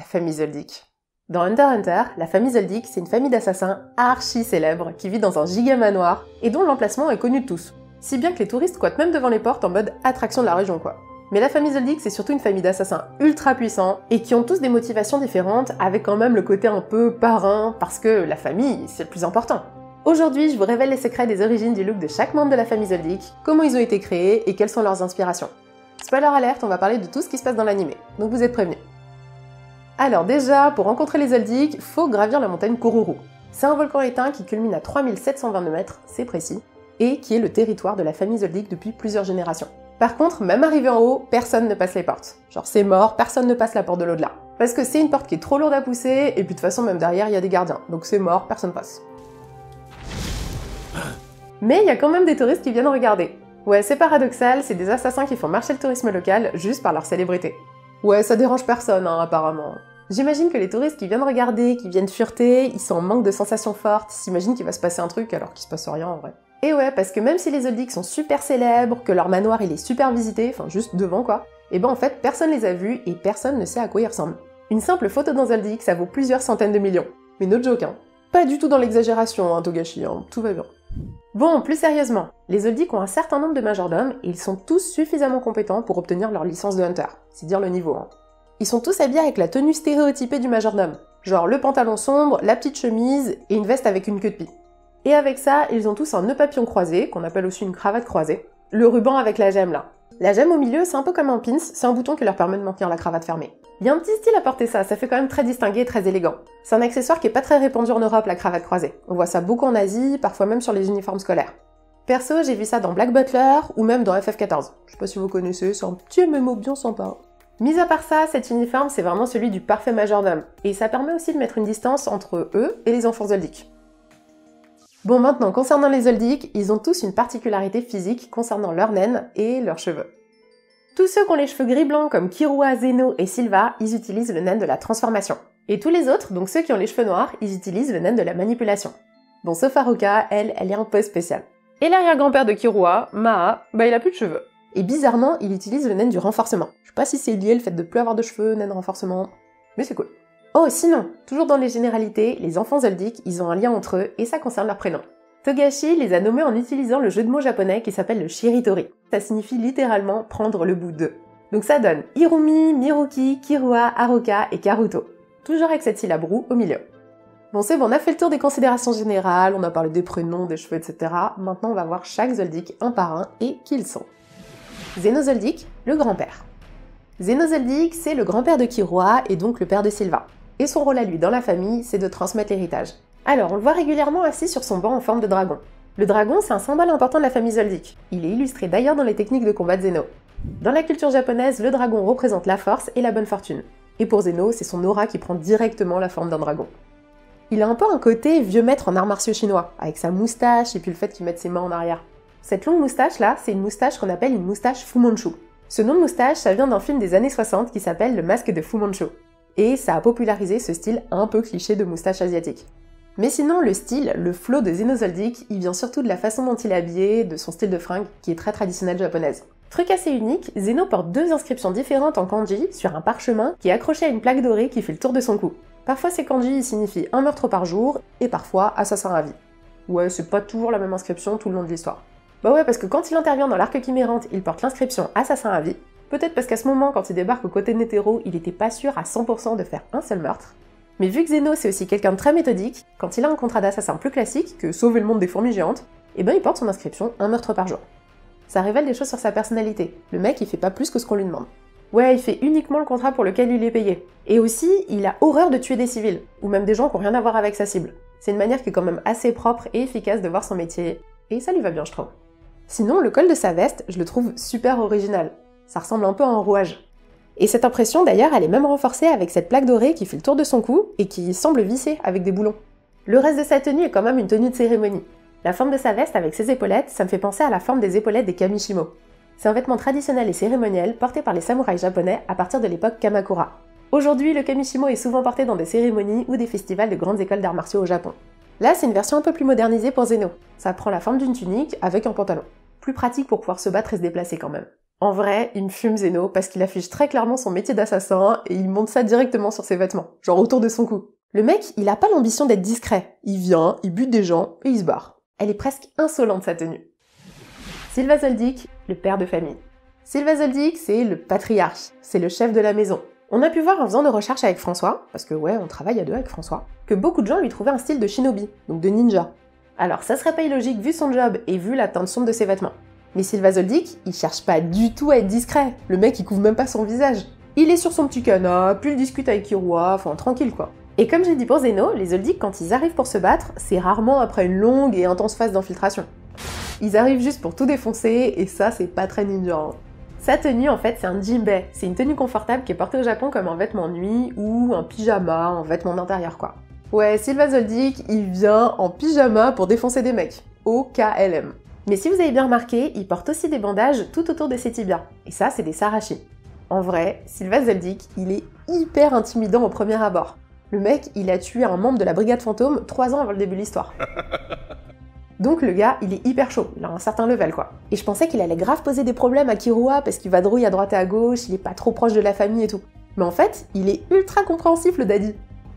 la famille Zoldyck. Dans Hunter x Hunter, la famille Zoldyck, c'est une famille d'assassins archi célèbre qui vit dans un giga manoir et dont l'emplacement est connu de tous. Si bien que les touristes squattent même devant les portes en mode attraction de la région quoi. Mais la famille Zoldyck, c'est surtout une famille d'assassins ultra puissants et qui ont tous des motivations différentes avec quand même le côté un peu parrain parce que la famille, c'est le plus important. Aujourd'hui, je vous révèle les secrets des origines du look de chaque membre de la famille Zoldyck, comment ils ont été créés et quelles sont leurs inspirations. Spoiler alerte, on va parler de tout ce qui se passe dans l'animé, donc vous êtes prévenus. Alors déjà, pour rencontrer les Zoldyck, faut gravir la montagne Kururu. C'est un volcan éteint qui culmine à 3722 mètres, c'est précis, et qui est le territoire de la famille Zoldyck depuis plusieurs générations. Par contre, même arrivé en haut, personne ne passe les portes. Genre c'est mort, personne ne passe la porte de l'au-delà. Parce que c'est une porte qui est trop lourde à pousser, et puis de toute façon même derrière il y a des gardiens, donc c'est mort, personne passe. Mais il y a quand même des touristes qui viennent regarder. Ouais, c'est paradoxal, c'est des assassins qui font marcher le tourisme local juste par leur célébrité. Ouais, ça dérange personne, hein, apparemment. J'imagine que les touristes qui viennent regarder, qui viennent fureter, ils sont en manque de sensations fortes, ils s'imaginent qu'il va se passer un truc alors qu'il se passe rien en vrai. Et ouais, parce que même si les Zoldyck sont super célèbres, que leur manoir il est super visité, enfin juste devant quoi, et ben en fait personne les a vus et personne ne sait à quoi ils ressemblent. Une simple photo d'un Zoldyck, ça vaut plusieurs centaines de millions. Mais no joke hein. Pas du tout dans l'exagération hein, Togashi, hein, tout va bien. Bon, plus sérieusement, les Zoldyck ont un certain nombre de majordomes et ils sont tous suffisamment compétents pour obtenir leur licence de hunter, c'est dire le niveau hein. Ils sont tous habillés avec la tenue stéréotypée du majordome, genre le pantalon sombre, la petite chemise et une veste avec une queue de pie. Et avec ça, ils ont tous un nœud papillon croisé, qu'on appelle aussi une cravate croisée, le ruban avec la gemme là. La gemme au milieu, c'est un peu comme un pins, c'est un bouton qui leur permet de maintenir la cravate fermée. Il y a un petit style à porter ça fait quand même très distingué et très élégant. C'est un accessoire qui est pas très répandu en Europe, la cravate croisée. On voit ça beaucoup en Asie, parfois même sur les uniformes scolaires. Perso, j'ai vu ça dans Black Butler ou même dans FF14. Je sais pas si vous connaissez, c'est un petit MMO bien sympa. Mis à part ça, cet uniforme, c'est vraiment celui du parfait majordome, et ça permet aussi de mettre une distance entre eux et les enfants Zoldyck. Bon maintenant, concernant les Zoldyck, ils ont tous une particularité physique concernant leur naine et leurs cheveux. Tous ceux qui ont les cheveux gris-blancs comme Killua, Zeno et Sylva, ils utilisent le naine de la transformation. Et tous les autres, donc ceux qui ont les cheveux noirs, ils utilisent le naine de la manipulation. Bon, sauf Haruka, elle est un peu spéciale. Et l'arrière-grand-père de Killua, Maa, il a plus de cheveux. Et bizarrement, il utilise le naine du renforcement. Je sais pas si c'est lié le fait de plus avoir de cheveux, naine renforcement, mais c'est cool. Oh, sinon, toujours dans les généralités, les enfants Zoldyck, ils ont un lien entre eux et ça concerne leur prénom. Togashi les a nommés en utilisant le jeu de mots japonais qui s'appelle le shiritori. Ça signifie littéralement prendre le bout d'eux. Donc ça donne Hirumi, Miruki, Kirua, Haruka et Karuto. Toujours avec cette syllabe roux au milieu. Bon c'est bon, on a fait le tour des considérations générales, on a parlé des prénoms, des cheveux, etc. Maintenant on va voir chaque Zoldyck un par un et qui ils sont. Zeno Zoldyck, le grand-père. Zeno Zoldyck, c'est le grand-père de Killua et donc le père de Sylva. Et son rôle à lui dans la famille, c'est de transmettre l'héritage. Alors, on le voit régulièrement assis sur son banc en forme de dragon. Le dragon, c'est un symbole important de la famille Zoldyck. Il est illustré d'ailleurs dans les techniques de combat de Zeno. Dans la culture japonaise, le dragon représente la force et la bonne fortune. Et pour Zeno, c'est son aura qui prend directement la forme d'un dragon. Il a un peu un côté vieux maître en arts martiaux chinois, avec sa moustache et puis le fait qu'il mette ses mains en arrière. Cette longue moustache-là, c'est une moustache qu'on appelle une moustache Fu Manchu. Ce nom de moustache, ça vient d'un film des années 60 qui s'appelle Le Masque de Fu Manchu. Et ça a popularisé ce style un peu cliché de moustache asiatique. Mais sinon, le style, le flow de Zeno Zoldyck, il vient surtout de la façon dont il est habillé, de son style de fringue, qui est très traditionnelle japonaise. Truc assez unique, Zeno porte deux inscriptions différentes en kanji sur un parchemin qui est accroché à une plaque dorée qui fait le tour de son cou. Parfois ces kanji signifient un meurtre par jour, et parfois assassin à vie. Ouais, c'est pas toujours la même inscription tout le long de l'histoire. Bah ouais, parce que quand il intervient dans l'arc chimérante, il porte l'inscription assassin à vie. Peut-être parce qu'à ce moment, quand il débarque aux côtés de Netero, il était pas sûr à 100% de faire un seul meurtre. Mais vu que Zeno c'est aussi quelqu'un de très méthodique, quand il a un contrat d'assassin plus classique, que sauver le monde des fourmis géantes, il porte son inscription un meurtre par jour. Ça révèle des choses sur sa personnalité, le mec il fait pas plus que ce qu'on lui demande. Ouais, il fait uniquement le contrat pour lequel il est payé. Et aussi, il a horreur de tuer des civils, ou même des gens qui n'ont rien à voir avec sa cible. C'est une manière qui est quand même assez propre et efficace de voir son métier, et ça lui va bien je trouve. Sinon, le col de sa veste, je le trouve super original. Ça ressemble un peu à un rouage. Et cette impression d'ailleurs, elle est même renforcée avec cette plaque dorée qui fait le tour de son cou et qui semble visser avec des boulons. Le reste de sa tenue est quand même une tenue de cérémonie. La forme de sa veste avec ses épaulettes, ça me fait penser à la forme des épaulettes des kamishimo. C'est un vêtement traditionnel et cérémoniel porté par les samouraïs japonais à partir de l'époque Kamakura. Aujourd'hui, le kamishimo est souvent porté dans des cérémonies ou des festivals de grandes écoles d'arts martiaux au Japon. Là, c'est une version un peu plus modernisée pour Zeno. Ça prend la forme d'une tunique avec un pantalon. Plus pratique pour pouvoir se battre et se déplacer quand même. En vrai, il me fume Zeno parce qu'il affiche très clairement son métier d'assassin et il monte ça directement sur ses vêtements, genre autour de son cou. Le mec, il a pas l'ambition d'être discret. Il vient, il bute des gens et il se barre. Elle est presque insolente sa tenue. Silva Zoldyck, le père de famille. Silva Zoldyck, c'est le patriarche, c'est le chef de la maison. On a pu voir en faisant nos recherches avec François, parce que ouais, on travaille à deux avec François, que beaucoup de gens lui trouvaient un style de shinobi, donc de ninja. Alors ça serait pas illogique vu son job et vu la teinte sombre de ses vêtements. Mais Silva Zoldyck, il cherche pas du tout à être discret. Le mec, il couvre même pas son visage. Il est sur son petit canapé, puis il discute avec Killua, enfin tranquille quoi. Et comme j'ai dit pour Zeno, les Zoldyck, quand ils arrivent pour se battre, c'est rarement après une longue et intense phase d'infiltration. Ils arrivent juste pour tout défoncer, et ça, c'est pas très ninja. Hein. Sa tenue, en fait, c'est un jinbei. C'est une tenue confortable qui est portée au Japon comme un vêtement de nuit ou un pyjama, un vêtement d'intérieur quoi. Ouais, Silva Zoldyck, il vient en pyjama pour défoncer des mecs. Au KLM. Mais si vous avez bien remarqué, il porte aussi des bandages tout autour de ses tibias. Et ça, c'est des sarashi. En vrai, Silva Zoldyck, il est hyper intimidant au premier abord. Le mec, il a tué un membre de la Brigade Fantôme 3 ans avant le début de l'histoire. Donc le gars, il est hyper chaud, il a un certain level quoi. Et je pensais qu'il allait grave poser des problèmes à Killua parce qu'il vadrouille à droite et à gauche, il est pas trop proche de la famille et tout. Mais en fait, il est ultra compréhensif le daddy.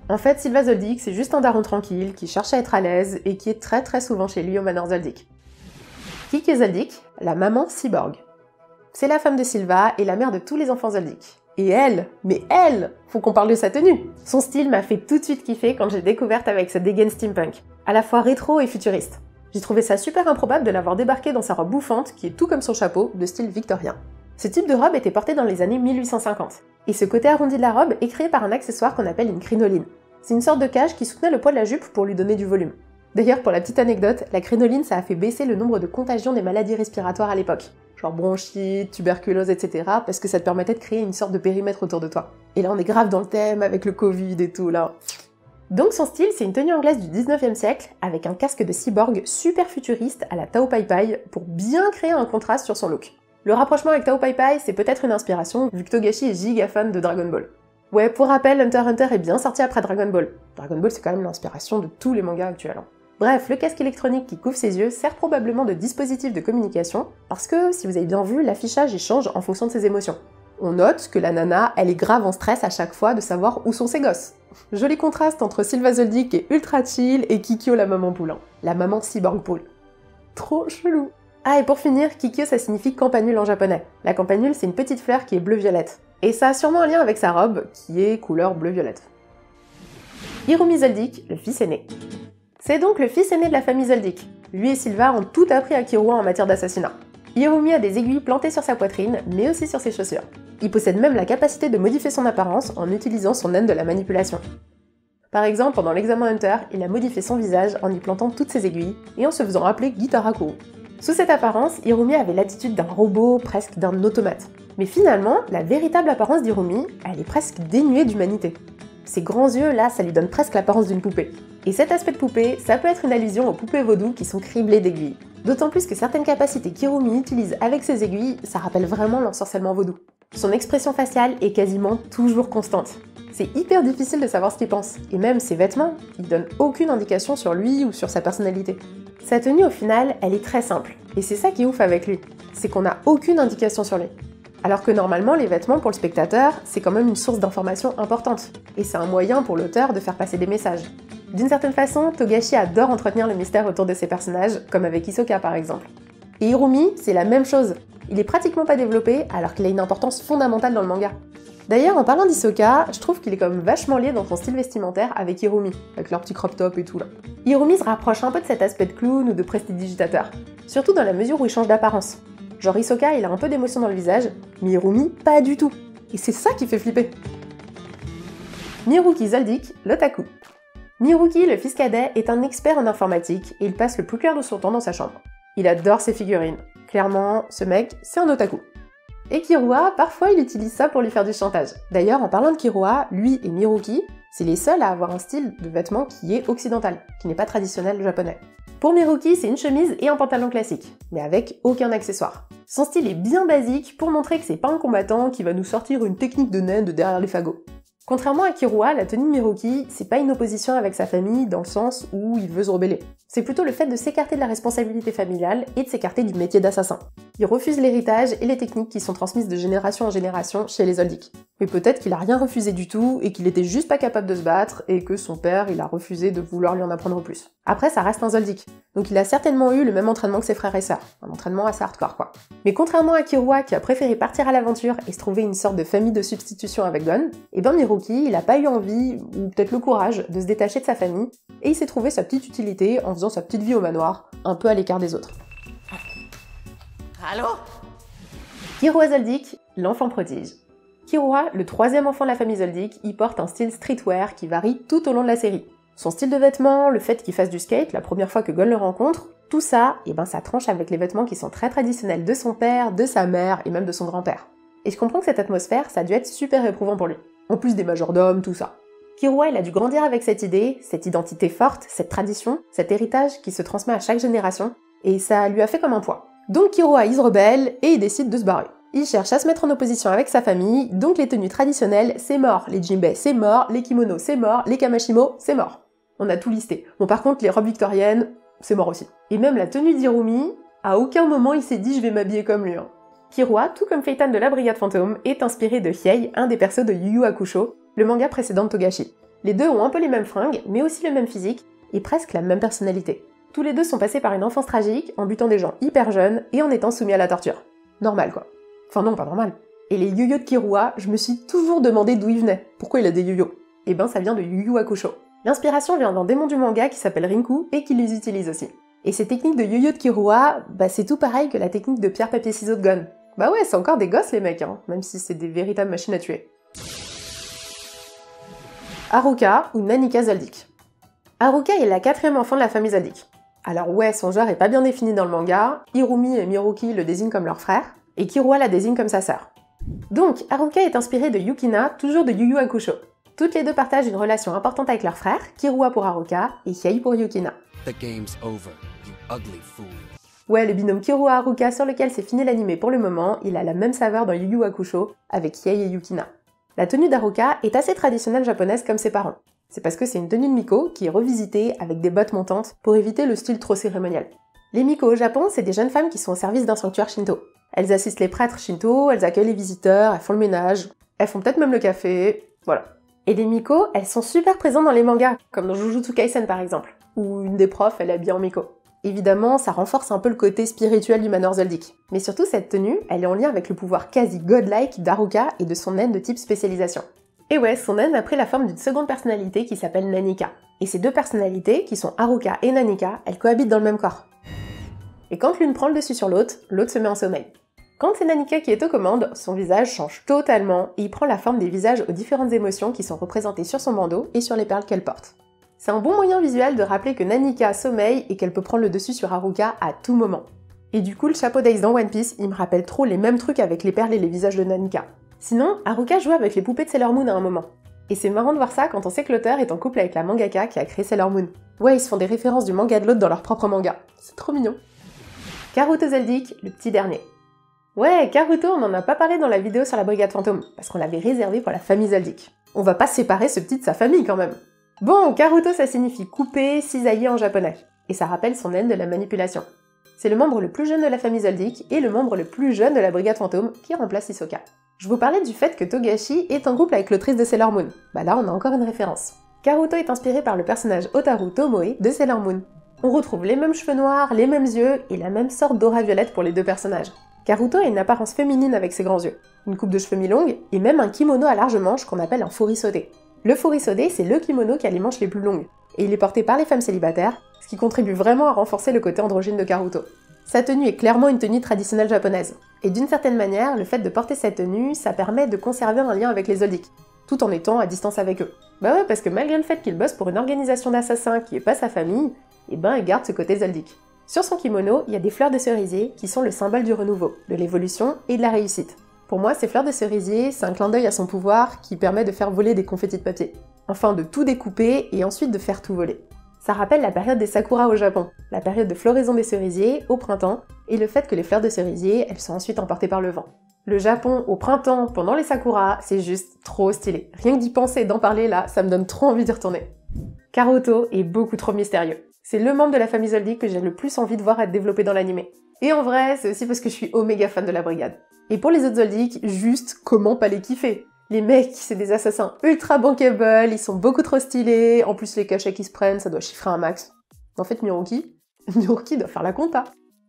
En fait, Silva Zoldyck, c'est juste un daron tranquille qui cherche à être à l'aise et qui est très souvent chez lui au Manor Zoldyck. Kiki Zoldyck, la maman cyborg. C'est la femme de Silva et la mère de tous les enfants Zoldyck. Et elle, faut qu'on parle de sa tenue. Son style m'a fait tout de suite kiffer quand j'ai découverte avec sa dégaine steampunk, à la fois rétro et futuriste. J'ai trouvé ça super improbable de l'avoir débarquée dans sa robe bouffante, qui est tout comme son chapeau, de style victorien. Ce type de robe était porté dans les années 1850. Et ce côté arrondi de la robe est créé par un accessoire qu'on appelle une crinoline. C'est une sorte de cage qui soutenait le poids de la jupe pour lui donner du volume. D'ailleurs, pour la petite anecdote, la crinoline, ça a fait baisser le nombre de contagions des maladies respiratoires à l'époque. Genre bronchite, tuberculose, etc. parce que ça te permettait de créer une sorte de périmètre autour de toi. Et là, on est grave dans le thème avec le Covid et tout, là. Donc son style, c'est une tenue anglaise du 19e siècle, avec un casque de cyborg super futuriste à la Tao Pai Pai pour bien créer un contraste sur son look. Le rapprochement avec Tao Pai Pai, c'est peut-être une inspiration, vu que Togashi est giga fan de Dragon Ball. Ouais, pour rappel, Hunter x Hunter est bien sorti après Dragon Ball. Dragon Ball, c'est quand même l'inspiration de tous les mangas actuels. Hein. Bref, le casque électronique qui couvre ses yeux sert probablement de dispositif de communication, parce que, si vous avez bien vu, l'affichage change en fonction de ses émotions. On note que la nana, elle est grave en stress à chaque fois de savoir où sont ses gosses. Joli contraste entre Silva Zoldyck qui est ultra chill et Kikyo la maman poule. La maman cyborg poule. Trop chelou. Ah, et pour finir, Kikyo ça signifie campanule en japonais. La campanule, c'est une petite fleur qui est bleu-violette. Et ça a sûrement un lien avec sa robe, qui est couleur bleu-violette. Hirumi Zoldyck, le fils aîné. C'est donc le fils aîné de la famille Zoldyck. Lui et Silva ont tout appris à Killua en matière d'assassinat. Hirumi a des aiguilles plantées sur sa poitrine, mais aussi sur ses chaussures. Il possède même la capacité de modifier son apparence en utilisant son naine de la manipulation. Par exemple, pendant l'examen Hunter, il a modifié son visage en y plantant toutes ses aiguilles et en se faisant appeler Gitarakuru. Sous cette apparence, Hirumi avait l'attitude d'un robot, presque d'un automate. Mais finalement, la véritable apparence d'Hirumi, elle est presque dénuée d'humanité. Ses grands yeux, là, ça lui donne presque l'apparence d'une poupée. Et cet aspect de poupée, ça peut être une allusion aux poupées vaudou qui sont criblées d'aiguilles. D'autant plus que certaines capacités qu'Hirumi utilise avec ses aiguilles, ça rappelle vraiment l'ensorcellement vaudou. Son expression faciale est quasiment toujours constante. C'est hyper difficile de savoir ce qu'il pense, et même ses vêtements, ils donnent aucune indication sur lui ou sur sa personnalité. Sa tenue au final, elle est très simple, et c'est ça qui est ouf avec lui, c'est qu'on n'a aucune indication sur lui. Alors que normalement, les vêtements pour le spectateur, c'est quand même une source d'information importante, et c'est un moyen pour l'auteur de faire passer des messages. D'une certaine façon, Togashi adore entretenir le mystère autour de ses personnages, comme avec Hisoka par exemple. Et Hirumi, c'est la même chose. Il est pratiquement pas développé, alors qu'il a une importance fondamentale dans le manga. D'ailleurs, en parlant d'Hisoka, je trouve qu'il est quand même vachement lié dans son style vestimentaire avec Hirumi, avec leur petit crop top et tout là. Hirumi se rapproche un peu de cet aspect de clown ou de prestidigitateur, surtout dans la mesure où il change d'apparence. Genre Hisoka, il a un peu d'émotion dans le visage, mais Hirumi, pas du tout. Et c'est ça qui fait flipper. Miruki Zoldyck, l'otaku. Miruki, le fils cadet, est un expert en informatique et il passe le plus clair de son temps dans sa chambre. Il adore ses figurines. Clairement, ce mec, c'est un otaku. Et Killua, parfois il utilise ça pour lui faire du chantage. D'ailleurs, en parlant de Killua, lui et Miruki, c'est les seuls à avoir un style de vêtement qui est occidental, qui n'est pas traditionnel japonais. Pour Miruki, c'est une chemise et un pantalon classique, mais avec aucun accessoire. Son style est bien basique pour montrer que c'est pas un combattant qui va nous sortir une technique de naine de derrière les fagots. Contrairement à Killua, la tenue de Miroki, c'est pas une opposition avec sa famille dans le sens où il veut se rebeller. C'est plutôt le fait de s'écarter de la responsabilité familiale et de s'écarter du métier d'assassin. Il refuse l'héritage et les techniques qui sont transmises de génération en génération chez les Zoldyck. Mais peut-être qu'il a rien refusé du tout et qu'il était juste pas capable de se battre et que son père, il a refusé de vouloir lui en apprendre plus. Après, ça reste un Zoldyck, donc il a certainement eu le même entraînement que ses frères et sœurs. Un entraînement assez hardcore quoi. Mais contrairement à Killua qui a préféré partir à l'aventure et se trouver une sorte de famille de substitution avec Gon, et ben Miroki, il a pas eu envie, ou peut-être le courage, de se détacher de sa famille, et il s'est trouvé sa petite utilité en faisant sa petite vie au manoir, un peu à l'écart des autres. Allô? Killua Zoldyck, l'enfant prodige. Killua, le troisième enfant de la famille Zoldyck, il porte un style streetwear qui varie tout au long de la série. Son style de vêtements, le fait qu'il fasse du skate, la première fois que Gon le rencontre, tout ça, et ben ça tranche avec les vêtements qui sont très traditionnels de son père, de sa mère et même de son grand-père. Et je comprends que cette atmosphère, ça a dû être super éprouvant pour lui. En plus des majordomes, tout ça. Killua, il a dû grandir avec cette idée, cette identité forte, cette tradition, cet héritage qui se transmet à chaque génération, et ça lui a fait comme un poids. Donc Killua, il se rebelle et il décide de se barrer. Il cherche à se mettre en opposition avec sa famille, donc les tenues traditionnelles, c'est mort. Les jinbei, c'est mort. Les kimonos, c'est mort. Les kamashimo, c'est mort. On a tout listé. Bon, par contre, les robes victoriennes, c'est mort aussi. Et même la tenue d'Irumi, à aucun moment il s'est dit je vais m'habiller comme lui. Killua, tout comme Feitan de la Brigade Fantôme, est inspiré de Hiei, un des persos de Yu Yu Hakusho, le manga précédent de Togashi. Les deux ont un peu les mêmes fringues, mais aussi le même physique, et presque la même personnalité. Tous les deux sont passés par une enfance tragique, en butant des gens hyper jeunes, et en étant soumis à la torture. Normal quoi. Enfin non, pas normal. Et les yo-yo de Killua, je me suis toujours demandé d'où ils venaient. Pourquoi il a des yo-yo? Eh ben ça vient de Yu Yu Hakusho. L'inspiration vient d'un démon du manga qui s'appelle Rinku, et qui les utilise aussi. Et ces techniques de yo-yo de Killua, bah c'est tout pareil que la technique de pierre-papier-ciseaux de Gon. Bah ouais, c'est encore des gosses les mecs, hein, même si c'est des véritables machines à tuer. Haruka ou Nanika Zoldyck. Haruka est la quatrième enfant de la famille Zoldyck. Alors ouais, son genre est pas bien défini dans le manga, Irumi et Miroki le désignent comme leur frère, et Killua la désigne comme sa sœur. Donc, Haruka est inspirée de Yukina, toujours de Yu Yu Hakusho. Toutes les deux partagent une relation importante avec leur frère, Killua pour Haruka et Hiei pour Yukina. The game's over, you ugly fool. Ouais, le binôme Killua-Haruka sur lequel s'est fini l'anime pour le moment, il a la même saveur dans Yu Yu Hakusho, avec Hiei et Yukina. La tenue d'Haruka est assez traditionnelle japonaise comme ses parents. C'est parce que c'est une tenue de Miko qui est revisitée avec des bottes montantes pour éviter le style trop cérémonial. Les Miko au Japon, c'est des jeunes femmes qui sont au service d'un sanctuaire Shinto. Elles assistent les prêtres Shinto, elles accueillent les visiteurs, elles font le ménage, elles font peut-être même le café, voilà. Et les Miko, elles sont super présentes dans les mangas, comme dans Jujutsu Kaisen par exemple, où une des profs, elle est habillée en Miko. Évidemment, ça renforce un peu le côté spirituel du manoir Zoldyck. Mais surtout, cette tenue, elle est en lien avec le pouvoir quasi godlike d'Haruka et de son naine de type spécialisation. Et ouais, son naine a pris la forme d'une seconde personnalité qui s'appelle Nanika. Et ces deux personnalités, qui sont Haruka et Nanika, elles cohabitent dans le même corps. Et quand l'une prend le dessus sur l'autre se met en sommeil. Quand c'est Nanika qui est aux commandes, son visage change totalement et il prend la forme des visages aux différentes émotions qui sont représentées sur son bandeau et sur les perles qu'elle porte. C'est un bon moyen visuel de rappeler que Nanika sommeille et qu'elle peut prendre le dessus sur Haruka à tout moment. Et du coup, le chapeau d'Ace dans One Piece, il me rappelle trop les mêmes trucs avec les perles et les visages de Nanika. Sinon, Haruka joue avec les poupées de Sailor Moon à un moment. Et c'est marrant de voir ça quand on sait que l'auteur est en couple avec la mangaka qui a créé Sailor Moon. Ouais, ils se font des références du manga de l'autre dans leur propre manga. C'est trop mignon. Karuto Zoldyck, le petit dernier. Ouais, Karuto, on n'en a pas parlé dans la vidéo sur la Brigade Fantôme, parce qu'on l'avait réservé pour la famille Zoldyck. On va pas séparer ce petit de sa famille quand même. Bon, Karuto ça signifie couper, cisailler en japonais, et ça rappelle son aile de la manipulation. C'est le membre le plus jeune de la famille Zoldyck et le membre le plus jeune de la Brigade Fantôme qui remplace Hisoka. Je vous parlais du fait que Togashi est en couple avec l'autrice de Sailor Moon. Bah là on a encore une référence. Karuto est inspiré par le personnage Otaru Tomoe de Sailor Moon. On retrouve les mêmes cheveux noirs, les mêmes yeux et la même sorte d'aura violette pour les deux personnages. Karuto a une apparence féminine avec ses grands yeux, une coupe de cheveux mi-longue et même un kimono à larges manches qu'on appelle un furisode. Le furisode, c'est le kimono qui a les manches les plus longues, et il est porté par les femmes célibataires, ce qui contribue vraiment à renforcer le côté androgyne de Karuto. Sa tenue est clairement une tenue traditionnelle japonaise, et d'une certaine manière, le fait de porter cette tenue, ça permet de conserver un lien avec les Zoldyck, tout en étant à distance avec eux. Bah ouais, parce que malgré le fait qu'il bosse pour une organisation d'assassins qui est pas sa famille, et ben il garde ce côté Zoldyck. Sur son kimono, il y a des fleurs de cerisier qui sont le symbole du renouveau, de l'évolution et de la réussite. Pour moi, ces fleurs de cerisier, c'est un clin d'œil à son pouvoir qui permet de faire voler des confettis de papier. Enfin, de tout découper et ensuite de faire tout voler. Ça rappelle la période des sakura au Japon, la période de floraison des cerisiers au printemps, et le fait que les fleurs de cerisier, elles sont ensuite emportées par le vent. Le Japon au printemps, pendant les sakura, c'est juste trop stylé. Rien que d'y penser et d'en parler là, ça me donne trop envie d'y retourner. Karuto est beaucoup trop mystérieux. C'est le membre de la famille Zoldyck que j'ai le plus envie de voir être développé dans l'anime. Et en vrai, c'est aussi parce que je suis oméga fan de la brigade. Et pour les autres Zoldyck, juste comment pas les kiffer? Les mecs, c'est des assassins ultra bankable, ils sont beaucoup trop stylés, en plus les cachets qu'ils se prennent, ça doit chiffrer un max. En fait, Miroki doit faire la compta.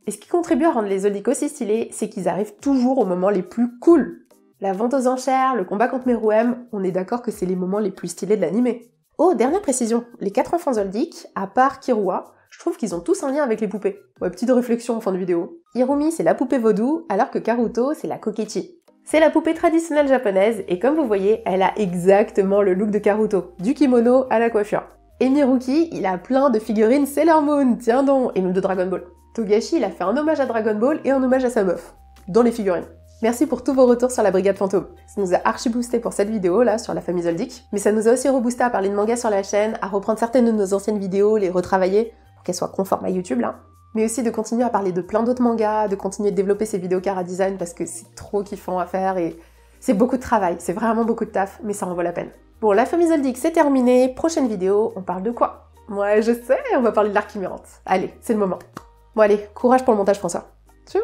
Et ce qui contribue à rendre les Zoldyck aussi stylés, c'est qu'ils arrivent toujours aux moments les plus cool. La vente aux enchères, le combat contre Meruem, on est d'accord que c'est les moments les plus stylés de l'anime. Oh, dernière précision, les 4 enfants Zoldyck, à part Kirua, je trouve qu'ils ont tous un lien avec les poupées. Ouais, petite réflexion en fin de vidéo. Hirumi, c'est la poupée vaudou, alors que Karuto, c'est la Kokichi. C'est la poupée traditionnelle japonaise, et comme vous voyez, elle a exactement le look de Karuto, du kimono à la coiffure. Et Miruki, il a plein de figurines Sailor Moon, tiens donc, et même de Dragon Ball. Togashi, il a fait un hommage à Dragon Ball et un hommage à sa meuf, dans les figurines. Merci pour tous vos retours sur la Brigade Fantôme. Ça nous a archi boosté pour cette vidéo là sur la famille Zoldyck, mais ça nous a aussi reboosté à parler de manga sur la chaîne, à reprendre certaines de nos anciennes vidéos, les retravailler pour qu'elles soient conformes à YouTube là. Mais aussi de continuer à parler de plein d'autres mangas, de continuer de développer ces vidéos Chara Design parce que c'est trop kiffant à faire et c'est beaucoup de travail, c'est vraiment beaucoup de taf, mais ça en vaut la peine. Bon, la famille Zoldyck c'est terminé, prochaine vidéo, on parle de quoi? Ouais, je sais, on va parler de l'arc Chiméranth. Allez, c'est le moment. Bon allez, courage pour le montage François. Tchou.